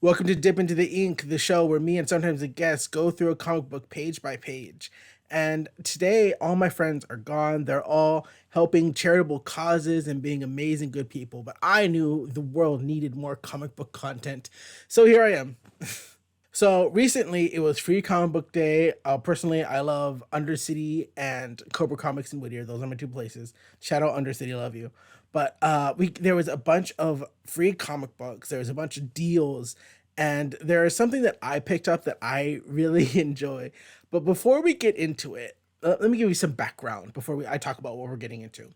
Welcome to Dip into the Ink, the show where me and sometimes a guest go through a comic book page by page. And today, all my friends are gone. They're all helping charitable causes and being amazing, good people. But I knew the world needed more comic book content. So here I am. So recently, it was Free Comic Book Day. Personally, I love Undercity and Cobra Comics in Whittier. Those are my two places. Shout out Undercity, love you. But we there was a bunch of free comic books. There was a bunch of deals, and there is something that I picked up that I really enjoy. But before we get into it, let me give you some background before I talk about what we're getting into.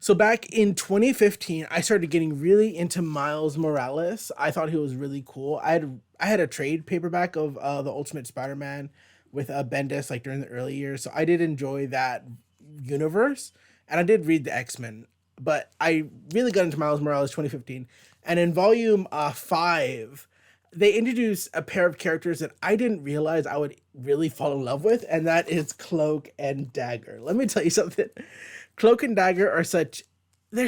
So back in 2015, I started getting really into Miles Morales. I thought he was really cool. I had a trade paperback of the Ultimate Spider-Man with Bendis like during the early years, so I did enjoy that universe, and I did read the X-Men. But I really got into Miles Morales 2015, and in volume 5, they introduced a pair of characters that I didn't realize I would really fall in love with, and that is Cloak and Dagger. Let me tell you something. Cloak and Dagger are such they're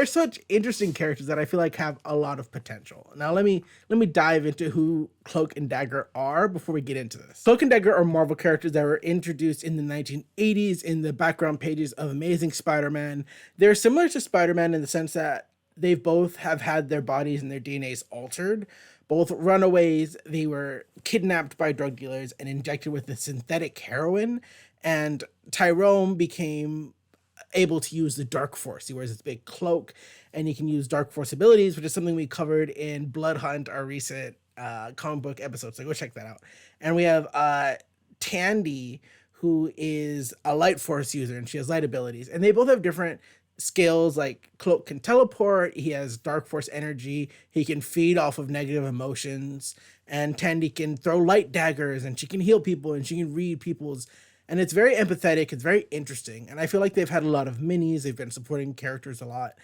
such interesting characters that I feel like have a lot of potential. Now let me dive into who Cloak and Dagger are before we get into this. Cloak and Dagger are Marvel characters that were introduced in the 1980s in the background pages of Amazing Spider-Man. They're similar to Spider-Man in the sense that they both have had their bodies and their DNAs altered. Both runaways, they were kidnapped by drug dealers and injected with the synthetic heroin. And Tyrone became able to use the Dark Force. He wears this big cloak and he can use Dark Force abilities, which is something we covered in Blood Hunt, our recent comic book episode. So go check that out. And we have Tandy, who is a Light Force user and she has light abilities. And they both have different skills. Like Cloak can teleport, he has Dark Force energy, he can feed off of negative emotions, and Tandy can throw light daggers and she can heal people and she can read people's, and it's very empathetic, it's very interesting. And I feel like they've had a lot of minis, they've been supporting characters a lot,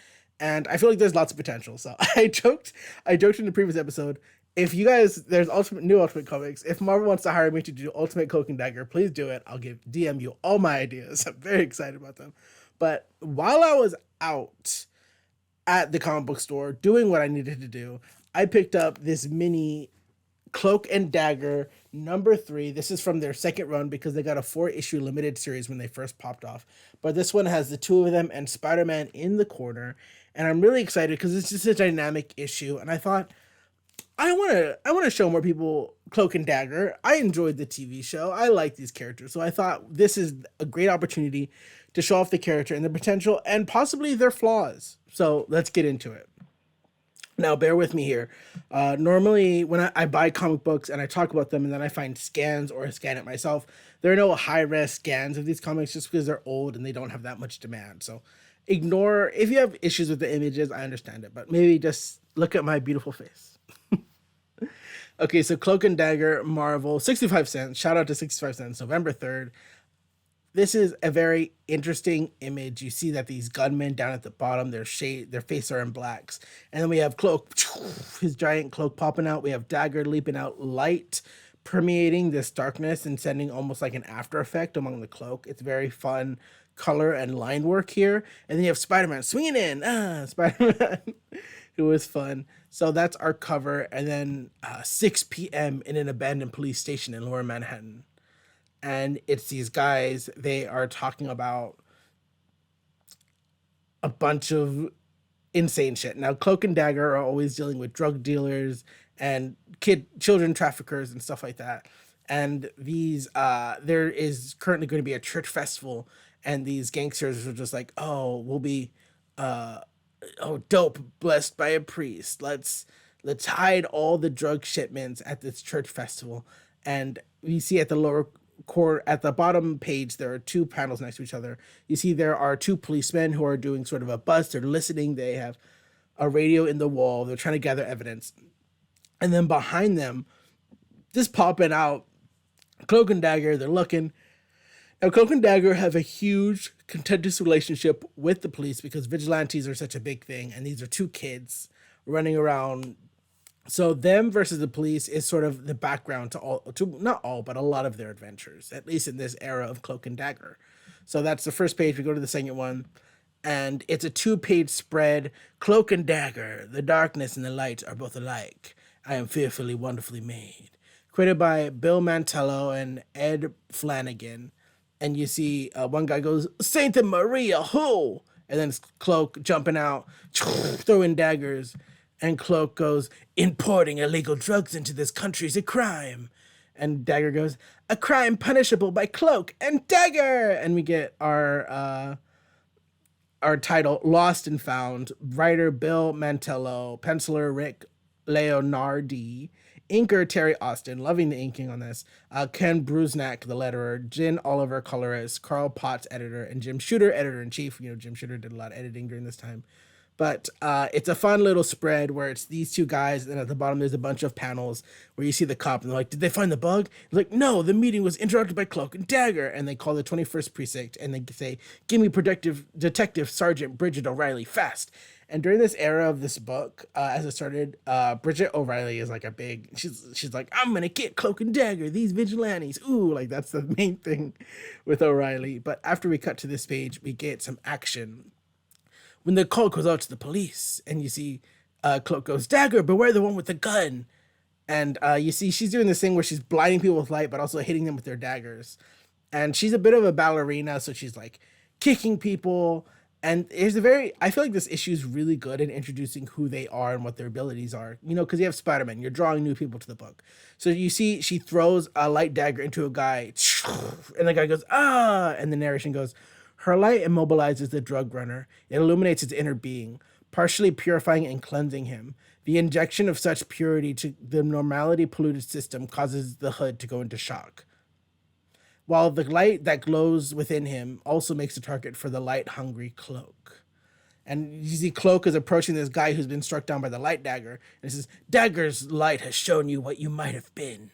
and I feel like there's lots of potential. So I joked in the previous episode, if you guys, there's new Ultimate Comics, if Marvel wants to hire me to do Ultimate Cloak and Dagger, please do it. I'll give DM you all my ideas. I'm very excited about them. But while I was out at the comic book store doing what I needed to do, I picked up this mini Cloak and Dagger number 3. This is from their second run because they got a 4-issue limited series when they first popped off. But this one has the two of them and Spider-Man in the corner. And I'm really excited because it's just a dynamic issue. And I thought, I want to show more people Cloak and Dagger. I enjoyed the TV show. I like these characters. So I thought this is a great opportunity to show off the character and the potential and possibly their flaws. So let's get into it. Now, bear with me here. Normally, when I buy comic books and I talk about them and then I find scans or I scan it myself, there are no high-res scans of these comics just because they're old and they don't have that much demand. So ignore, if you have issues with the images, I understand it, but maybe just look at my beautiful face. Okay, so Cloak and Dagger, Marvel, 65 cents. Shout out to 65 cents, November 3rd. This is a very interesting image. You see that these gunmen down at the bottom, their faces are in blacks. And then we have Cloak, his giant cloak popping out. We have Dagger leaping out, light permeating this darkness and sending almost like an after effect among the cloak. It's very fun color and line work here. And then you have Spider-Man swinging in. Spider-Man. It was fun. So that's our cover. And then 6 p.m. in an abandoned police station in Lower Manhattan. And it's these guys, they are talking about a bunch of insane shit. Now, Cloak and Dagger are always dealing with drug dealers and children traffickers and stuff like that. And these, there is currently going to be a church festival, and these gangsters are just like, oh, we'll be, oh, dope, blessed by a priest. Let's hide all the drug shipments at this church festival. And we see at the lower core at the bottom page there are 2 panels next to each other. You see there are 2 policemen who are doing sort of a bust. They're listening. They have a radio in the wall. They're trying to gather evidence. And then behind them, just popping out, Cloak and Dagger, they're looking. Now, Cloak and Dagger have a huge contentious relationship with the police because vigilantes are such a big thing, and these are 2 kids running around. So them versus the police is sort of the background to not all, but a lot of their adventures, at least in this era of Cloak and Dagger. So that's the first page. We go to the second one, and it's a 2-page spread. Cloak and Dagger, the darkness and the light are both alike. I am fearfully, wonderfully made. Created by Bill Mantello and Ed Flanagan. And you see one guy goes, Saint Maria, who? And then it's Cloak jumping out, throwing daggers. And Cloak goes, importing illegal drugs into this country is a crime. And Dagger goes, a crime punishable by Cloak and Dagger. And we get our title, Lost and Found. Writer Bill Mantello, penciler Rick Leonardi, inker Terry Austin, loving the inking on this. Ken Brusnak, the letterer. Jen Oliver, colorist. Carl Potts, editor. And Jim Shooter, editor in chief. You know, Jim Shooter did a lot of editing during this time. But it's a fun little spread where it's these two guys, and at the bottom there's a bunch of panels where you see the cop, and they're like, did they find the bug? They're like, no, the meeting was interrupted by Cloak and Dagger. And they call the 21st Precinct, and they say, give me Protective Detective Sergeant Bridget O'Reilly fast. And during this era of this book, as it started, Bridget O'Reilly is like a big, she's like, I'm going to get Cloak and Dagger, these vigilantes. Ooh, like that's the main thing with O'Reilly. But after we cut to this page, we get some action. When the call goes out to the police, and you see Cloak goes, Dagger, beware the one with the gun. And you see she's doing this thing where she's blinding people with light, but also hitting them with their daggers. And she's a bit of a ballerina, so she's like kicking people. And I feel like this issue is really good in introducing who they are and what their abilities are. You know, because you have Spider-Man, you're drawing new people to the book. So you see she throws a light dagger into a guy, and the guy goes, ah, and the narration goes, her light immobilizes the drug runner. It illuminates his inner being, partially purifying and cleansing him. The injection of such purity to the normality polluted system causes the hood to go into shock, while the light that glows within him also makes a target for the light-hungry Cloak. And you see Cloak is approaching this guy who's been struck down by the light dagger, and it says, Dagger's light has shown you what you might have been.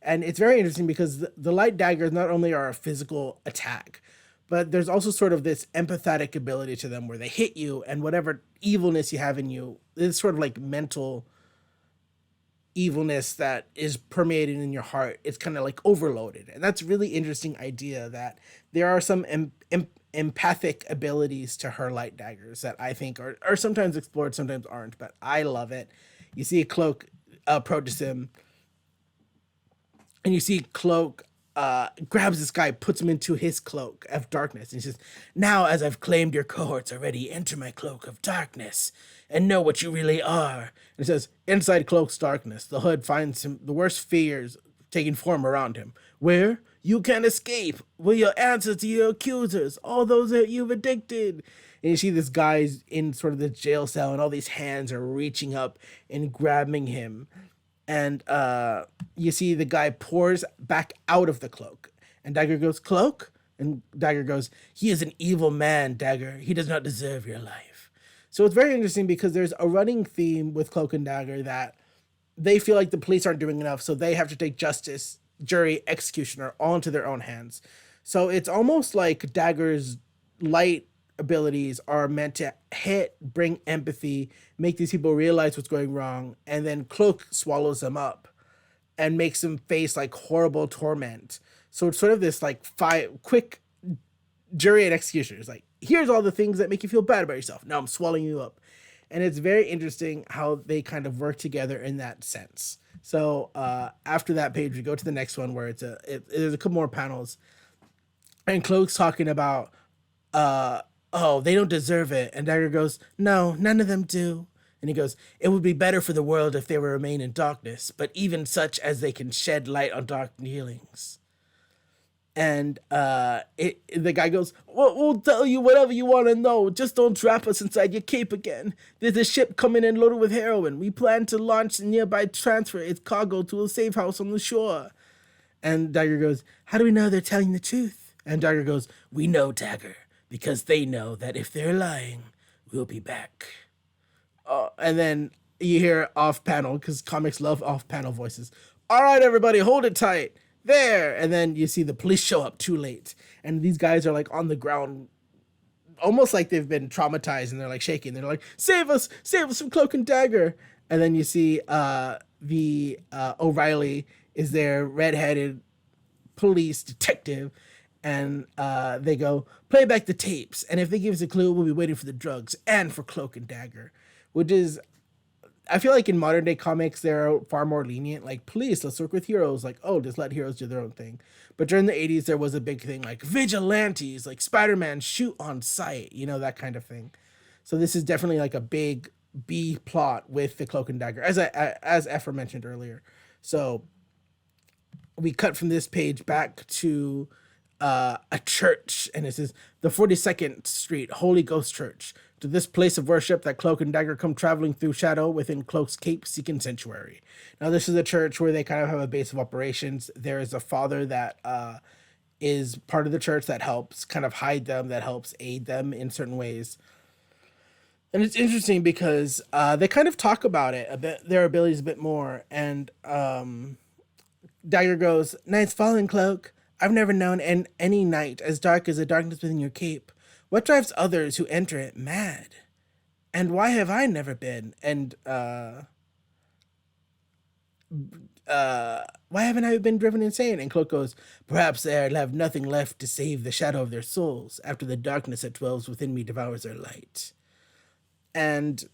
And it's very interesting because the light daggers not only are a physical attack, but there's also sort of this empathetic ability to them where they hit you, and whatever evilness you have in you, it's sort of like mental evilness that is permeated in your heart. It's kind of like overloaded. And that's a really interesting idea that there are some empathic abilities to her light daggers that I think are sometimes explored, sometimes aren't, but I love it. You see a Cloak approaches him, and you see Cloak grabs this guy, puts him into his cloak of darkness, and he says, now as I've claimed your cohorts already, enter my cloak of darkness and know what you really are. And it says, inside Cloak's darkness, the hood finds him the worst fears taking form around him. Where? You can't escape. Will your answer to your accusers, all those that you've addicted. And you see this guy's in sort of the jail cell, and all these hands are reaching up and grabbing him. And you see the guy pours back out of the cloak. And Dagger goes, Cloak? And Dagger goes, he is an evil man, Dagger. He does not deserve your life. So it's very interesting because there's a running theme with Cloak and Dagger that they feel like the police aren't doing enough, so they have to take justice, jury, executioner all into their own hands. So it's almost like Dagger's light abilities are meant to bring empathy, make these people realize what's going wrong, and then Cloak swallows them up and makes them face like horrible torment. So it's sort of this like quick jury and executioner. It's like, here's all the things that make you feel bad about yourself. Now I'm swallowing you up. And it's very interesting how they kind of work together in that sense. So after that page, we go to the next one where there's a couple more panels, and Cloak's talking about oh, they don't deserve it. And Dagger goes, no, none of them do. And he goes, it would be better for the world if they were remain in darkness, but even such as they can shed light on dark dealings. And the guy goes, well, we'll tell you whatever you want to know. Just don't trap us inside your cape again. There's a ship coming in loaded with heroin. We plan to launch and nearby transfer its cargo to a safe house on the shore. And Dagger goes, how do we know they're telling the truth? And Dagger goes, we know, Dagger, because they know that if they're lying, we'll be back. And then you hear off-panel, because comics love off-panel voices. All right, everybody, hold it tight. There. And then you see the police show up too late. And these guys are like on the ground, almost like they've been traumatized, and they're like shaking. They're like, save us from Cloak and Dagger. And then you see the O'Reilly is their redheaded police detective. And they go, play back the tapes. And if they give us a clue, we'll be waiting for the drugs and for Cloak and Dagger. Which is, I feel like in modern day comics they're far more lenient. Like, please, let's work with heroes. Like, oh, just let heroes do their own thing. But during the '80s, there was a big thing like vigilantes, like Spider-Man shoot on sight, that kind of thing. So this is definitely like a big B plot with the Cloak and Dagger, as Ephra mentioned earlier. So we cut from this page back to a church, and this is the 42nd Street Holy Ghost Church. To this place of worship, that Cloak and Dagger come traveling through shadow within Cloak's cape, seeking sanctuary. Now, this is a church where they kind of have a base of operations. There is a father that is part of the church that helps kind of hide them, that helps aid them in certain ways. And it's interesting because they kind of talk about it a bit, their abilities a bit more. And Dagger goes, "Night's falling, Cloak. I've never known any night as dark as the darkness within your cape. What drives others who enter it mad? And why have I never been? And why haven't I been driven insane?" And Cloak goes, "Perhaps they'll have nothing left to save the shadow of their souls after the darkness that dwells within me devours their light." And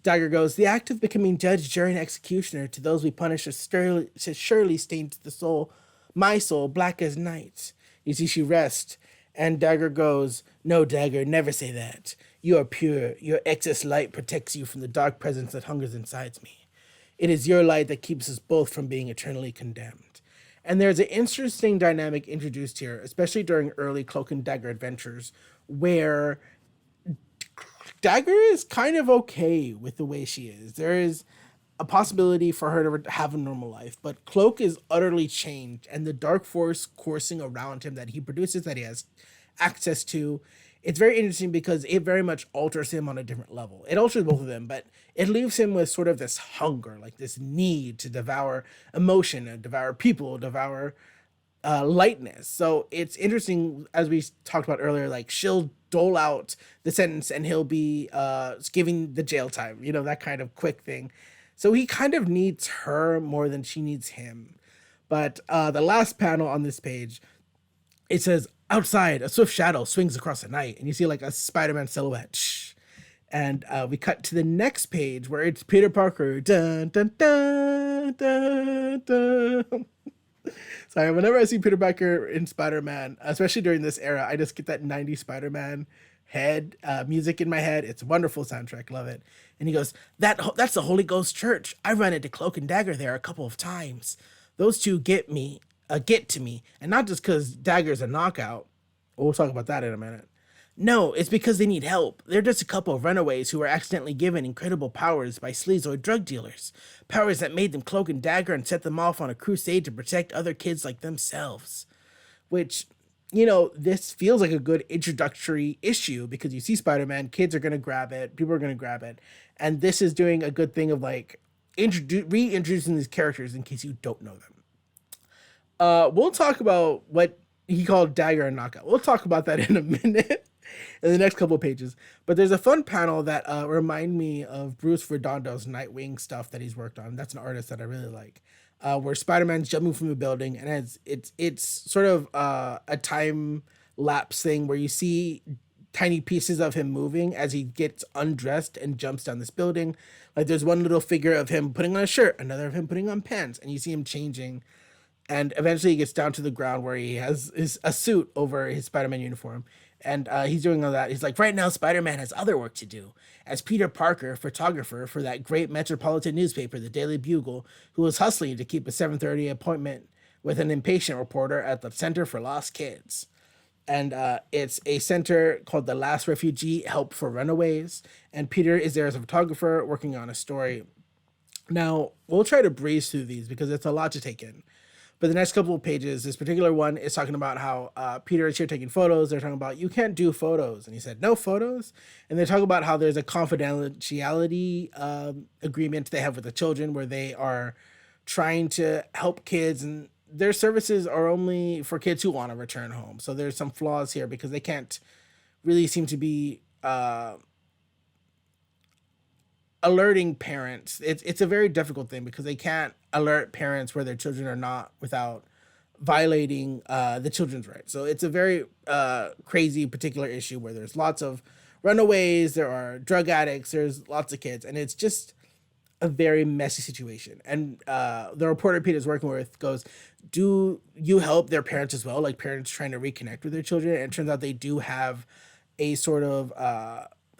Dagger goes, "The act of becoming judge, jury, and executioner to those we punish has surely stained the soul, my soul, black as night." You see, she rests, and Dagger goes, "No, Dagger, never say that. You are pure. Your excess light protects you from the dark presence that hungers inside me. It is your light that keeps us both from being eternally condemned." And there's an interesting dynamic introduced here, especially during early Cloak and Dagger adventures, where Dagger is kind of okay with the way she is. There is a possibility for her to have a normal life, but Cloak is utterly changed, and the dark force coursing around him that he produces, that he has access to, it's very interesting because it very much alters him on a different level. It alters both of them, but it leaves him with sort of this hunger, like this need to devour emotion, and devour people, devour lightness. So it's interesting, as we talked about earlier, like she'll dole out the sentence and he'll be giving the jail time, that kind of quick thing. So he kind of needs her more than she needs him. But the last panel on this page, it says, "Outside, a swift shadow swings across the night," and you see like a Spider-Man silhouette. Shh. And we cut to the next page where it's Peter Parker. Dun, dun, dun, dun, dun. Sorry, whenever I see Peter Parker in Spider-Man, especially during this era, I just get that 90s Spider-Man head music in my head. It's a wonderful soundtrack, love it. And he goes, "That's the Holy Ghost Church. I run into Cloak and Dagger there a couple of times. Those two get to me, and not just because Dagger's a knockout. We'll talk about that in a minute. No, it's because they need help. They're just a couple of runaways who were accidentally given incredible powers by sleazoid drug dealers. Powers that made them Cloak and Dagger and set them off on a crusade to protect other kids like themselves." Which, this feels like a good introductory issue because you see Spider-Man, kids are going to grab it, people are going to grab it. And this is doing a good thing of like reintroducing these characters in case you don't know them. We'll talk about what he called Dagger and Knockout. We'll talk about that in a minute in the next couple of pages. But there's a fun panel that remind me of Bruce Redondo's Nightwing stuff that he's worked on. That's an artist that I really like. Where Spider-Man's jumping from a building, and it's sort of a time lapse thing where you see tiny pieces of him moving as he gets undressed and jumps down this building. Like there's one little figure of him putting on a shirt, another of him putting on pants, and you see him changing. And eventually he gets down to the ground where he has a suit over his Spider-Man uniform. And he's doing all that. He's like, "Right now, Spider-Man has other work to do. As Peter Parker, photographer for that great metropolitan newspaper, the Daily Bugle, who was hustling to keep a 7:30 appointment with an impatient reporter at the Center for Lost Kids." And it's a center called the Last Refugee Help for Runaways. And Peter is there as a photographer working on a story. Now, we'll try to breeze through these because it's a lot to take in. But the next couple of pages, this particular one is talking about how Peter is here taking photos. They're talking about, "You can't do photos." And he said, "No photos?" And they talk about how there's a confidentiality agreement they have with the children where they are trying to help kids, and their services are only for kids who want to return home. So there's some flaws here because they can't really seem to be alerting parents. It's a very difficult thing because they can't alert parents where their children are not without violating the children's rights. So it's a very crazy particular issue where there's lots of runaways, there are drug addicts, there's lots of kids, and it's just a very messy situation. And the reporter Peter's working with goes, "Do you help their parents as well? Like parents trying to reconnect with their children?" And it turns out they do have a sort of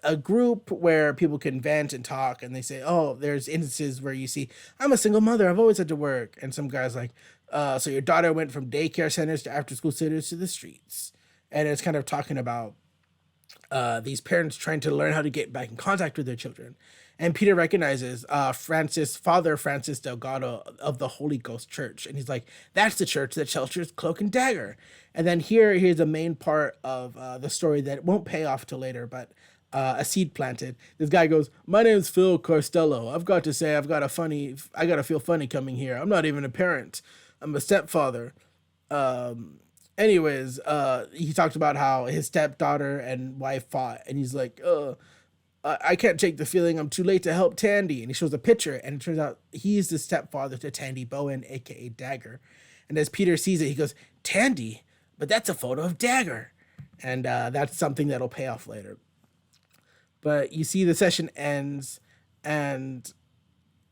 a group where people can vent and talk, and they say, "Oh, there's instances where you see, I'm a single mother. I've always had to work," and some guys like, "So your daughter went from daycare centers to after school centers to the streets," and it's kind of talking about these parents trying to learn how to get back in contact with their children. And Peter recognizes Father Francis Delgado of the Holy Ghost Church. And he's like, that's the church that shelters Cloak and Dagger. And then here's the main part of the story that won't pay off till later, but a seed planted. This guy goes, "My name's Phil Costello. I've got to say, I got to feel funny coming here. I'm not even a parent. I'm a stepfather." Anyways, he talked about how his stepdaughter and wife fought, and he's like, I can't take the feeling I'm too late to help Tandy." And he shows a picture, and it turns out he's the stepfather to Tandy Bowen, aka Dagger. And as Peter sees it, he goes, "Tandy? But that's a photo of Dagger." And that's something that'll pay off later. But you see the session ends, and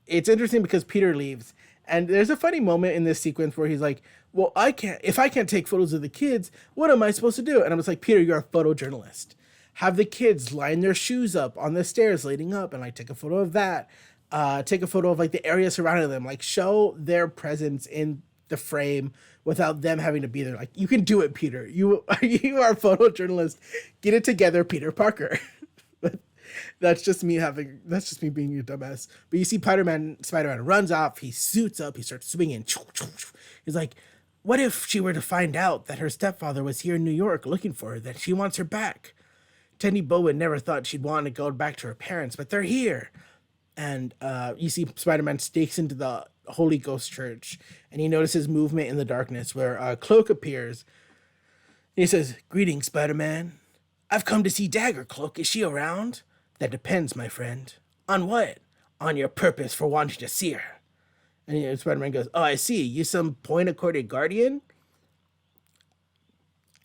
it's interesting because Peter leaves. And there's a funny moment in this sequence where he's like, "Well, if I can't take photos of the kids, what am I supposed to do?" And I was like, "Peter, you're a photojournalist. Have the kids line their shoes up on the stairs leading up and like take a photo of that. Take a photo of like the area surrounding them, like show their presence in the frame without them having to be there. Like, you can do it, Peter. You are a photojournalist. Get it together, Peter Parker." But that's just me being a dumbass. But you see Spider-Man runs off, he suits up, he starts swinging. He's like, "What if she were to find out that her stepfather was here in New York looking for her, that she wants her back? Tenny Bowen never thought she'd want to go back to her parents, but they're here." And you see Spider-Man sneaks into the Holy Ghost Church, and he notices movement in the darkness where Cloak appears. And he says, "Greetings, Spider-Man. I've come to see Dagger. Cloak, is she around?" "That depends, my friend." "On what?" "On your purpose for wanting to see her." And Spider-Man goes, "Oh, I see. You some point-accorded guardian?"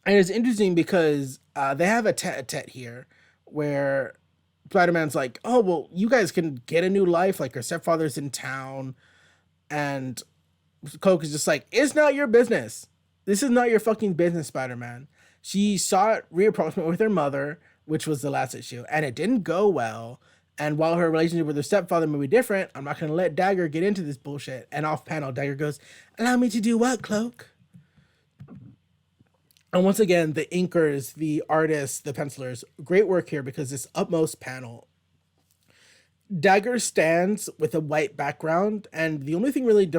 And it's interesting because they have a tete-a-tete here where Spider-Man's like, "Oh, well, you guys can get a new life. Like, her stepfather's in town." And Cloak is just like, "It's not your business. This is not your fucking business, Spider-Man." She sought reapproachment with her mother, which was the last issue, and it didn't go well. And while her relationship with her stepfather may be different, I'm not going to let Dagger get into this bullshit. And off panel, Dagger goes, "Allow me to do what, Cloak?" And once again, the inkers, the artists, the pencilers, great work here because this upmost panel, Dagger stands with a white background, and the only thing really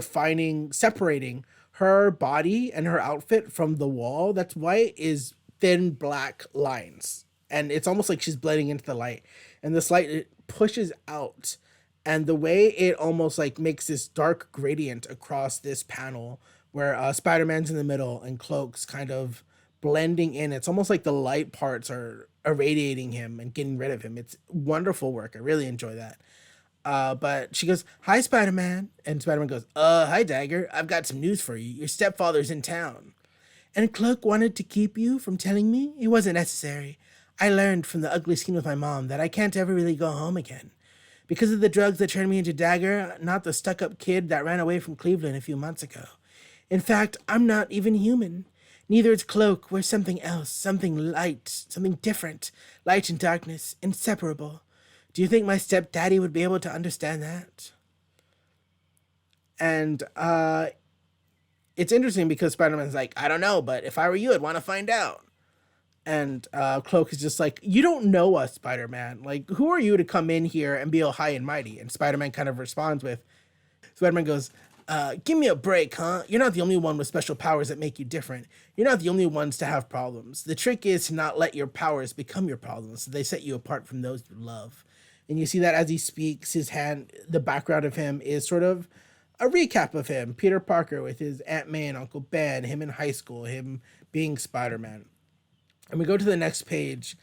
separating her body and her outfit from the wall that's white is thin black lines. And it's almost like she's blending into the light. And this light, it pushes out. And the way it almost like makes this dark gradient across this panel where Spider-Man's in the middle and Cloak's kind of blending in. It's almost like the light parts are irradiating him and getting rid of him. It's wonderful work. I really enjoy that. But she goes, "Hi, Spider-Man." And Spider-Man goes, "Hi, Dagger. I've got some news for you. Your stepfather's in town." "And Cloak wanted to keep you from telling me?" "It wasn't necessary. I learned from the ugly scene with my mom that I can't ever really go home again. Because of the drugs that turned me into Dagger, not the stuck-up kid that ran away from Cleveland a few months ago. In fact, I'm not even human. Neither is Cloak. We're something else, something light, something different, light and darkness, inseparable. Do you think my stepdaddy would be able to understand that?" And it's interesting because Spider-Man's like, "I don't know, but if I were you, I'd want to find out." And Cloak is just like, "You don't know us, Spider-Man. Like, who are you to come in here and be all high and mighty?" And Spider-Man kind of responds with, Spider-Man goes, "Give me a break, huh? You're not the only one with special powers that make you different. You're not the only ones to have problems. The trick is to not let your powers become your problems. So they set you apart from those you love." And you see that as he speaks, the background of him is sort of a recap of him, Peter Parker with his Aunt May and Uncle Ben, him in high school, him being Spider-Man. And we go to the next page,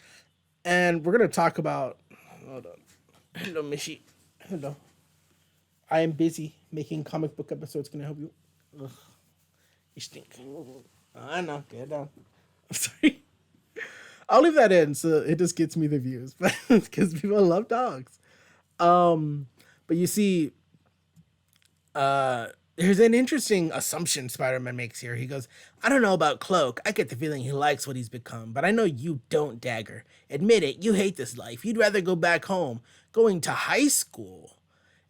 and we're going to talk about, hold on. Hello, Mishi. Hello. I am busy making comic book episodes. Can I help you? Ugh. You stink. I know. Get down. I'm sorry. I'll leave that in so it just gets me the views, but because people love dogs. Um, but you see, there's an interesting assumption Spider-Man makes here. He goes, I don't know about Cloak. I get the feeling he likes what he's become, but I know you don't, Dagger. Admit it, you hate this life. You'd rather go back home, going to high school,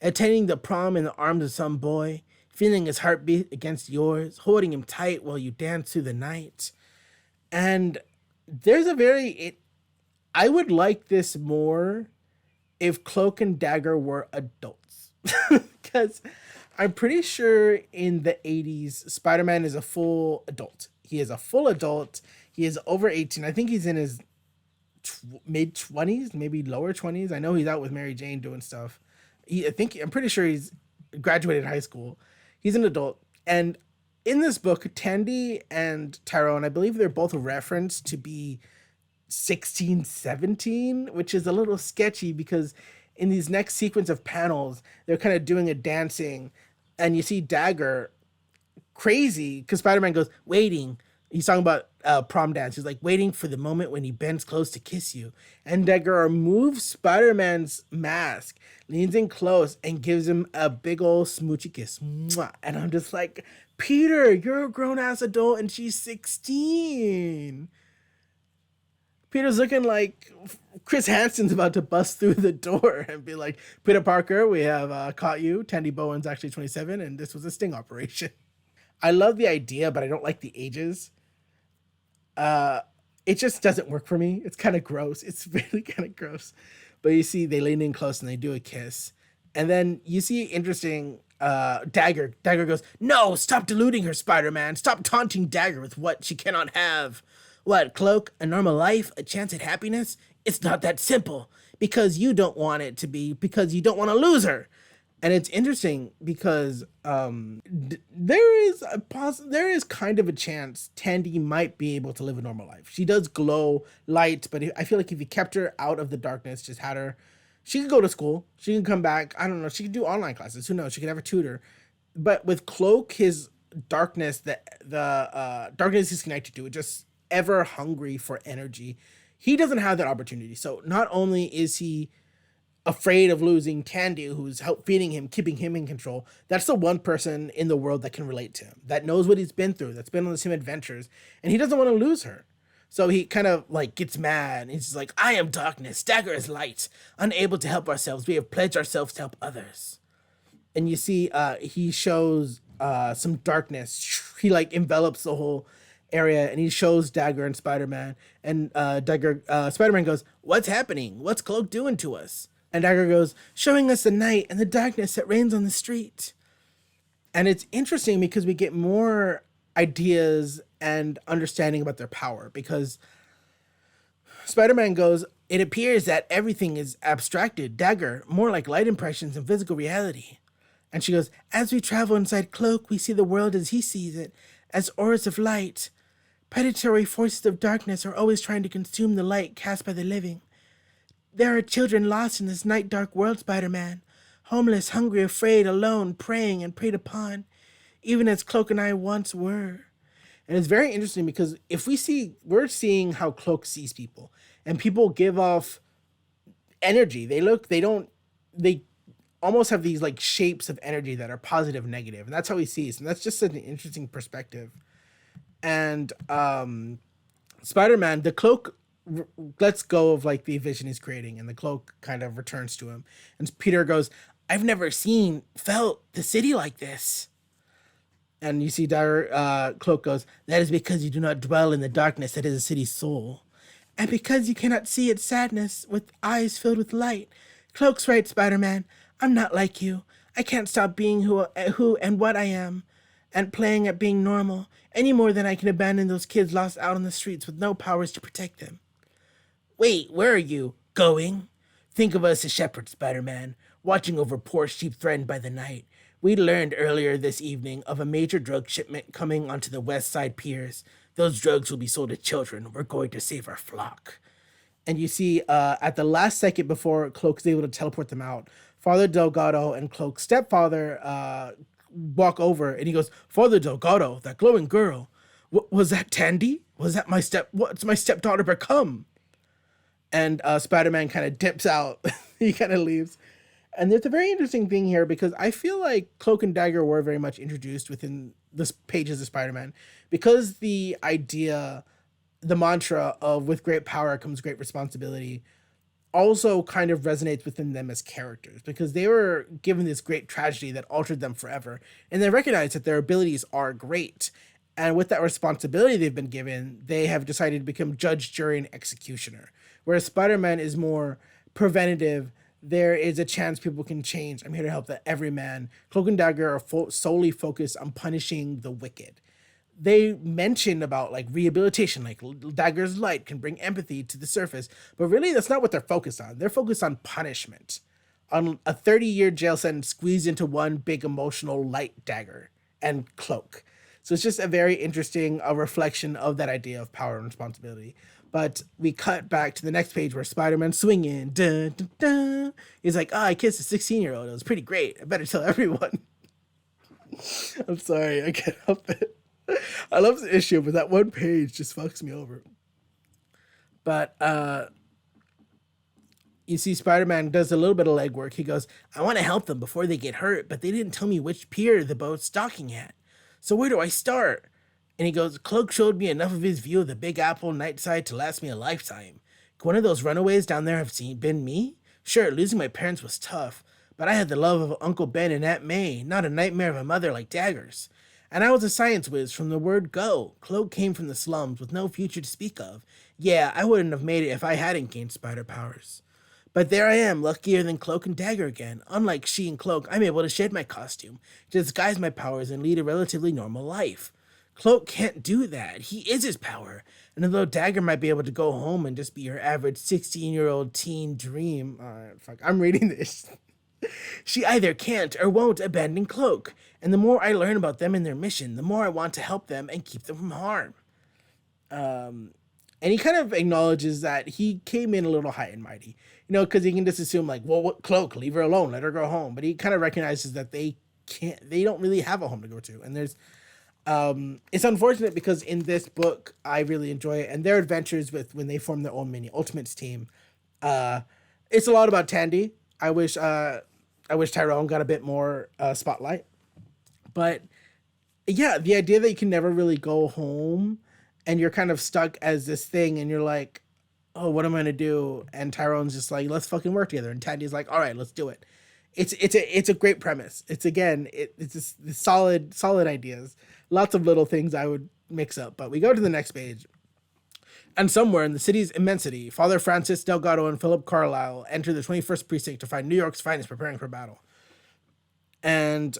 attending the prom in the arms of some boy, feeling his heartbeat against yours, holding him tight while you dance through the night. And there's a very, I would like this more if Cloak and Dagger were adults. Because I'm pretty sure in the 80s, Spider Man is a full adult. He is a full adult. He is over 18. I think he's in his mid 20s, maybe lower 20s. I know he's out with Mary Jane doing stuff. I'm pretty sure he's graduated high school. He's an adult. And in this book, Tandy and Tyrone, I believe they're both referenced to be 16, 17, which is a little sketchy because in these next sequence of panels, they're kind of doing a dancing, and you see Dagger crazy because Spider-Man goes, waiting. He's talking about prom dance. He's like waiting for the moment when he bends close to kiss you. And Dagger removes Spider-Man's mask, leans in close, and gives him a big old smoochy kiss. Mwah. And I'm just like, Peter, you're a grown ass adult and she's 16. Peter's looking like Chris Hansen's about to bust through the door and be like, Peter Parker, we have caught you. Tandy Bowen's actually 27, and this was a sting operation. I love the idea, but I don't like the ages. Uh, it just doesn't work for me. It's kind of gross. It's really kind of gross. But you see, they lean in close and they do a kiss. And then you see interesting Dagger. Dagger goes, no, stop deluding her, Spider-Man. Stop taunting Dagger with what she cannot have. What, Cloak? A normal life? A chance at happiness? It's not that simple. Because you don't want it to be. Because you don't want to lose her. And it's interesting because there is kind of a chance Tandy might be able to live a normal life. She does glow light, but I feel like if you kept her out of the darkness, just had her, she could go to school. She can come back. I don't know. She could do online classes. Who knows? She could have a tutor. But with Cloak, his darkness, the darkness he's connected to, just ever hungry for energy. He doesn't have that opportunity. So not only is he afraid of losing Tandy, who's help feeding him, keeping him in control, that's the one person in the world that can relate to him, that knows what he's been through, that's been on the same adventures, and he doesn't want to lose her. So he kind of like gets mad. And he's just like, I am darkness, Dagger is light. Unable to help ourselves, we have pledged ourselves to help others. And you see, he shows some darkness. He like envelops the whole area, and he shows Dagger and Spider-Man. And Spider-Man goes, what's happening? What's Cloak doing to us? And Dagger goes, showing us the night and the darkness that reigns on the street. And it's interesting because we get more ideas and understanding about their power. Because Spider-Man goes, it appears that everything is abstracted. Dagger, more like light impressions and physical reality. And she goes, as we travel inside Cloak, we see the world as he sees it, as auras of light. Predatory forces of darkness are always trying to consume the light cast by the living. There are children lost in this night dark world, Spider-Man. Homeless, hungry, afraid, alone, praying and preyed upon, even as Cloak and I once were. And it's very interesting because we're seeing how Cloak sees people. And people give off energy. They almost have these like shapes of energy that are positive, negative. And that's how he sees. And that's just an interesting perspective. And Spider-Man, the Cloak lets go of like the vision he's creating, and the Cloak kind of returns to him. And Peter goes, I've never felt the city like this. And you see Cloak goes, that is because you do not dwell in the darkness that is the city's soul. And because you cannot see its sadness with eyes filled with light. Cloak's right, Spider-Man. I'm not like you. I can't stop being who and what I am, and playing at being normal, any more than I can abandon those kids lost out on the streets with no powers to protect them. Wait, where are you? Going? Think of us as shepherds, Spider-Man, watching over poor sheep threatened by the night. We learned earlier this evening of a major drug shipment coming onto the West Side piers. Those drugs will be sold to children. We're going to save our flock. And you see, at the last second before Cloak is able to teleport them out, Father Delgado and Cloak's stepfather walk over, and he goes, Father Delgado, that glowing girl, was that Tandy? Was that what's my stepdaughter become? And Spider-Man kind of dips out. He kind of leaves. And there's a very interesting thing here because I feel like Cloak and Dagger were very much introduced within this pages of Spider-Man because the idea, the mantra of with great power comes great responsibility also kind of resonates within them as characters because they were given this great tragedy that altered them forever. And they recognize that their abilities are great. And with that responsibility they've been given, they have decided to become judge, jury, and executioner. Whereas Spider Man is more preventative. There is a chance people can change. I'm here to help the every man. Cloak and Dagger are solely focused on punishing the wicked. They mention about like rehabilitation, like Dagger's light can bring empathy to the surface, but really that's not what they're focused on. They're focused on punishment, on a 30-year jail sentence squeezed into one big emotional light dagger and cloak. So it's just a very interesting reflection of that idea of power and responsibility. But we cut back to the next page where Spider-Man swinging. Dun, dun, dun. He's like, oh, I kissed a 16-year-old. It was pretty great. I better tell everyone. I'm sorry. I can't help it. I love the issue, but that one page just fucks me over. But you see, Spider-Man does a little bit of legwork. He goes, I want to help them before they get hurt, but they didn't tell me which pier the boat's docking at. So where do I start? And he goes, Cloak showed me enough of his view of the Big Apple night side to last me a lifetime. Could one of those runaways down there have been me? Sure, losing my parents was tough, but I had the love of Uncle Ben and Aunt May, not a nightmare of a mother like Daggers. And I was a science whiz from the word go. Cloak came from the slums with no future to speak of. Yeah, I wouldn't have made it if I hadn't gained spider powers. But there I am, luckier than Cloak and Dagger again. Unlike she and Cloak, I'm able to shed my costume, disguise my powers, and lead a relatively normal life. Cloak can't do that. He is his power. And although Dagger might be able to go home and just be your average 16-year-old teen dream, fuck, I'm reading this. She either can't or won't abandon Cloak. And the more I learn about them and their mission, the more I want to help them and keep them from harm. And he kind of acknowledges that he came in a little high and mighty, because he can just assume like, well, what Cloak, leave her alone, let her go home. But he kind of recognizes that they don't really have a home to go to. And there's, it's unfortunate because in this book, I really enjoy it. And their adventures with when they form their own mini Ultimates team, it's a lot about Tandy. I wish Tyrone got a bit more spotlight. But yeah, the idea that you can never really go home and you're kind of stuck as this thing and you're like, oh, what am I gonna do? And Tyrone's just like, let's fucking work together. And Tandy's like, all right, let's do it. It's a great premise. It's just solid ideas. Lots of little things I would mix up. But we go to the next page. And somewhere in the city's immensity, Father Francis Delgado and Philip Carlyle enter the 21st precinct to find New York's finest preparing for battle. And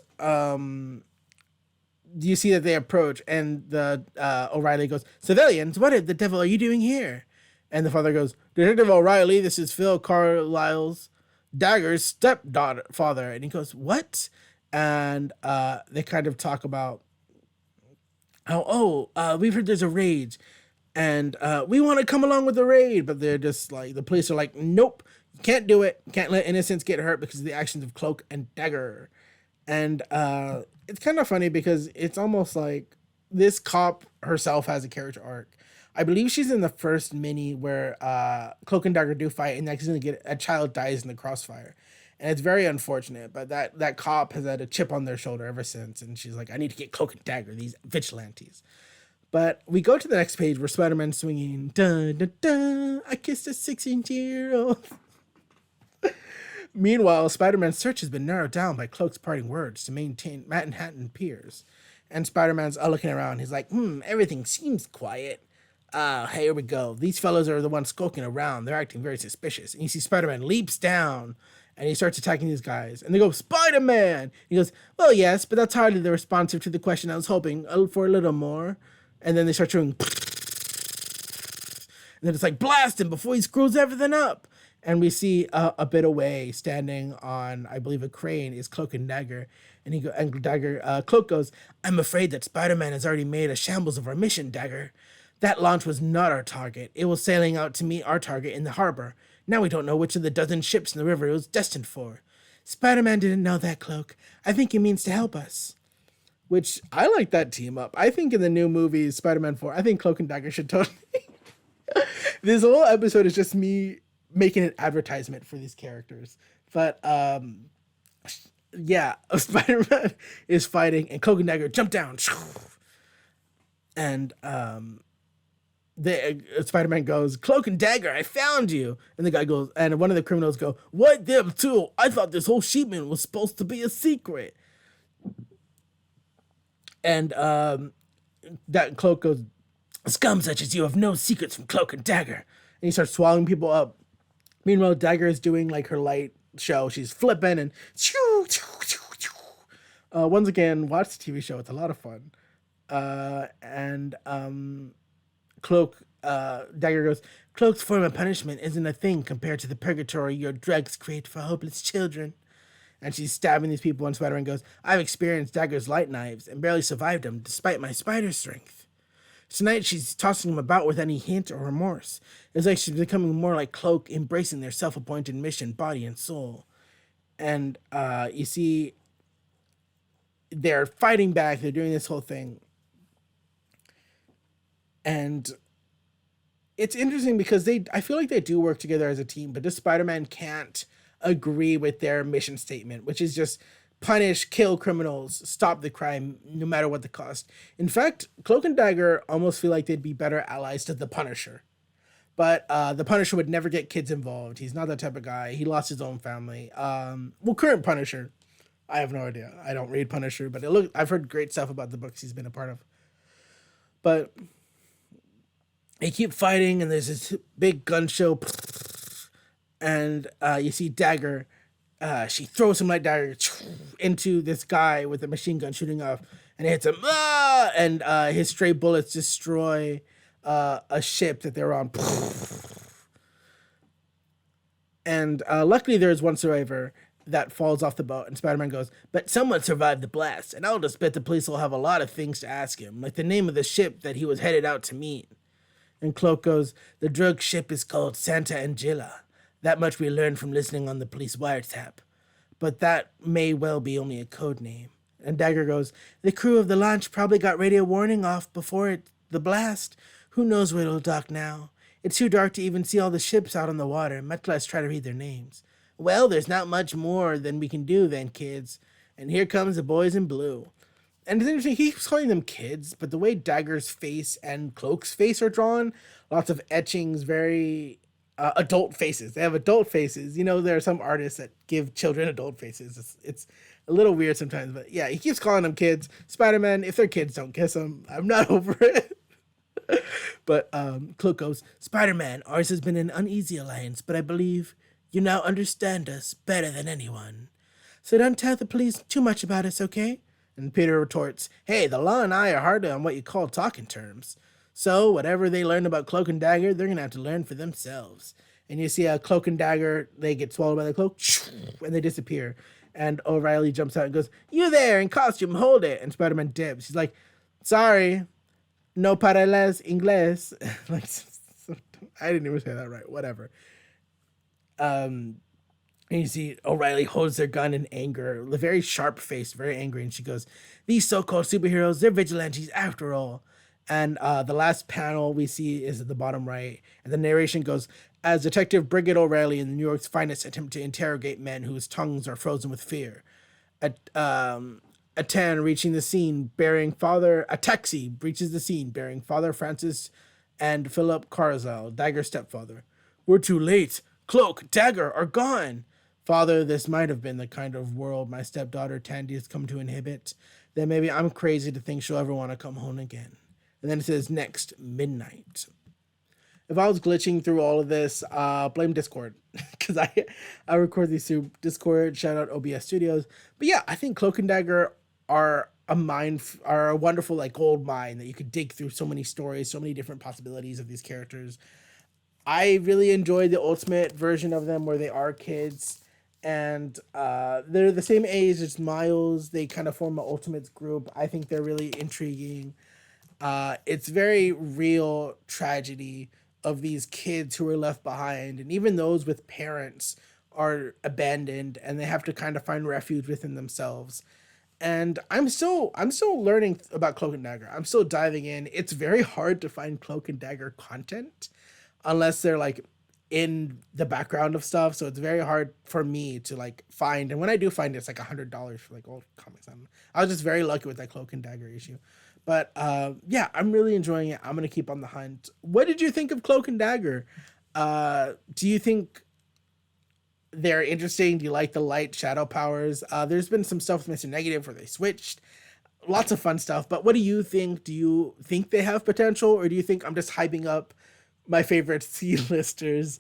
you see that they approach, and the O'Reilly goes, civilians, what the devil are you doing here? And the father goes, Detective O'Reilly, this is Phil Carlyle's Dagger's stepdaughter father. And he goes, what? And they kind of talk about how, we've heard there's a raid, and we want to come along with the raid, but they're just like, the police are like, nope, you can't do it. You can't let innocents get hurt because of the actions of Cloak and Dagger. And it's kind of funny because it's almost like this cop herself has a character arc. I believe she's in the first mini where Cloak and Dagger do fight and accidentally a child dies in the crossfire. And it's very unfortunate, but that cop has had a chip on their shoulder ever since. And she's like, I need to get Cloak and Dagger, these vigilantes. But we go to the next page where Spider-Man's swinging, dun, dun, dun, I kissed a 16-year-old. Meanwhile, Spider-Man's search has been narrowed down by Cloak's parting words to maintain Manhattan piers. And Spider-Man's looking around. He's like, everything seems quiet. Hey, here we go. These fellows are the ones skulking around. They're acting very suspicious. And you see Spider-Man leaps down, and he starts attacking these guys. And they go, Spider-Man! He goes, well, yes, but that's hardly the responsive to the question I was hoping for a little more. And then they start showing, and then it's like, blast him before he screws everything up. And we see a bit away, standing on, I believe, a crane, is Cloak and Dagger. And Cloak goes, I'm afraid that Spider-Man has already made a shambles of our mission, Dagger. That launch was not our target. It was sailing out to meet our target in the harbor. Now we don't know which of the dozen ships in the river it was destined for. Spider-Man didn't know that, Cloak. I think he means to help us. Which, I like that team up. I think in the new movie, Spider-Man 4, I think Cloak and Dagger should totally This whole episode is just me making an advertisement for these characters. But yeah, Spider-Man is fighting, and Cloak and Dagger jump down, and the Spider-Man goes, "Cloak and Dagger, I found you." And the guy goes, and one of the criminals go, "What them too? I thought this whole shipment was supposed to be a secret." And that Cloak goes, "Scum such as you have no secrets from Cloak and Dagger." And he starts swallowing people up. Meanwhile, Dagger is doing like her light show. She's flipping and once again, watch the TV show. It's a lot of fun. And Cloak, Dagger goes, "Cloak's form of punishment isn't a thing compared to the purgatory your drugs create for hopeless children." And she's stabbing these people, and Spider-Man goes, "I've experienced Dagger's light knives and barely survived them despite my spider strength." Tonight, she's tossing them about with any hint or remorse. It's like she's becoming more like Cloak, embracing their self-appointed mission, body and soul. And you see, they're fighting back. They're doing this whole thing. And it's interesting because I feel like they do work together as a team, but this Spider-Man can't agree with their mission statement, which is just punish, kill criminals, stop the crime, no matter what the cost. In fact, Cloak and Dagger almost feel like they'd be better allies to the Punisher. But the Punisher would never get kids involved. He's not that type of guy. He lost his own family. Well, current Punisher, I have no idea. I don't read Punisher, but I've heard great stuff about the books he's been a part of. But they keep fighting, and there's this big gun show, and you see Dagger. She throws some light dagger into this guy with a machine gun shooting off, and it hits him. And his stray bullets destroy a ship that they're on. And luckily, there's one survivor that falls off the boat, and Spider-Man goes, "But someone survived the blast, and I'll just bet the police will have a lot of things to ask him, like the name of the ship that he was headed out to meet." And Cloak goes, "The drug ship is called Santa Angela. That much we learned from listening on the police wiretap. But that may well be only a code name." And Dagger goes, "The crew of the launch probably got radio warning off before the blast. Who knows where it'll dock now? It's too dark to even see all the ships out on the water, much less try to read their names. Well, there's not much more than we can do then, kids. And here comes the boys in blue." And it's interesting, he keeps calling them kids, but the way Dagger's face and Cloak's face are drawn, lots of etchings, very adult faces. They have adult faces. You know, there are some artists that give children adult faces. It's a little weird sometimes, but yeah, he keeps calling them kids. Spider-Man, if they're kids, don't kiss them. I'm not over it. But Cloak goes, "Spider-Man, ours has been an uneasy alliance, but I believe you now understand us better than anyone. So don't tell the police too much about us, okay?" And Peter retorts, "Hey, the law and I are hardly on what you call talking terms. So whatever they learn about Cloak and Dagger, they're going to have to learn for themselves." And you see a Cloak and Dagger, they get swallowed by the cloak, and they disappear. And O'Reilly jumps out and goes, "You there in costume, hold it." And Spider-Man dips. He's like, "Sorry, no parles inglés." Like, I didn't even say that right. Whatever. And you see O'Reilly holds their gun in anger, very sharp faced, very angry, and she goes, "These so-called superheroes, they're vigilantes after all." And the last panel we see is at the bottom right, and the narration goes, "As Detective Brigitte O'Reilly in New York's finest attempt to interrogate men whose tongues are frozen with fear. A 10 reaching the scene bearing a taxi reaches the scene bearing Father Francis and Philip Carzal, Dagger's stepfather. We're too late. Cloak, Dagger are gone. Father, this might have been the kind of world my stepdaughter Tandy has come to inhabit. Then maybe I'm crazy to think she'll ever want to come home again." And then it says, "Next, midnight." If I was glitching through all of this, blame Discord. Because I record these through Discord. Shout out OBS Studios. But yeah, I think Cloak and Dagger are a wonderful like gold mine that you could dig through so many stories, so many different possibilities of these characters. I really enjoyed the ultimate version of them where they are kids, and they're the same age as Miles. They kind of form an Ultimates group. I think they're really intriguing. It's very real tragedy of these kids who are left behind, and even those with parents are abandoned, and they have to kind of find refuge within themselves. And I'm still learning about Cloak and Dagger. I'm still diving in. It's very hard to find Cloak and Dagger content. unless they're like in the background of stuff. So it's very hard for me to like find. And when I do find it, it's like $100 for like old comics. I was just very lucky with that Cloak and Dagger issue. But yeah, I'm really enjoying it. I'm gonna keep on the hunt. What did you think of Cloak and Dagger? Do you think they're interesting? Do you like the light shadow powers? There's been some stuff with Mr. Negative where they switched. Lots of fun stuff. But what do you think? Do you think they have potential, or do you think I'm just hyping up my favorite C-listers?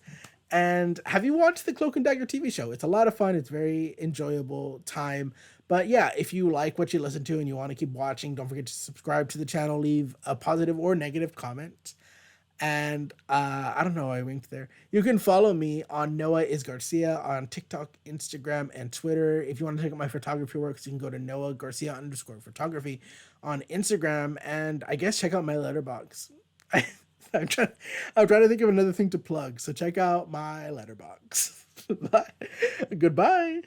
And have you watched the Cloak and Dagger TV show? It's a lot of fun. It's very enjoyable time. But yeah, if you like what you listen to and you want to keep watching, don't forget to subscribe to the channel, leave a positive or negative comment. And I don't know, I winked there. You can follow me on Noah is Garcia on TikTok, Instagram, and Twitter. If you want to check out my photography works, you can go to Noah Garcia underscore photography on Instagram. And I guess check out my letterbox. I'm trying, I'm trying to think of another thing to plug. So check out my letterbox. Bye. Goodbye.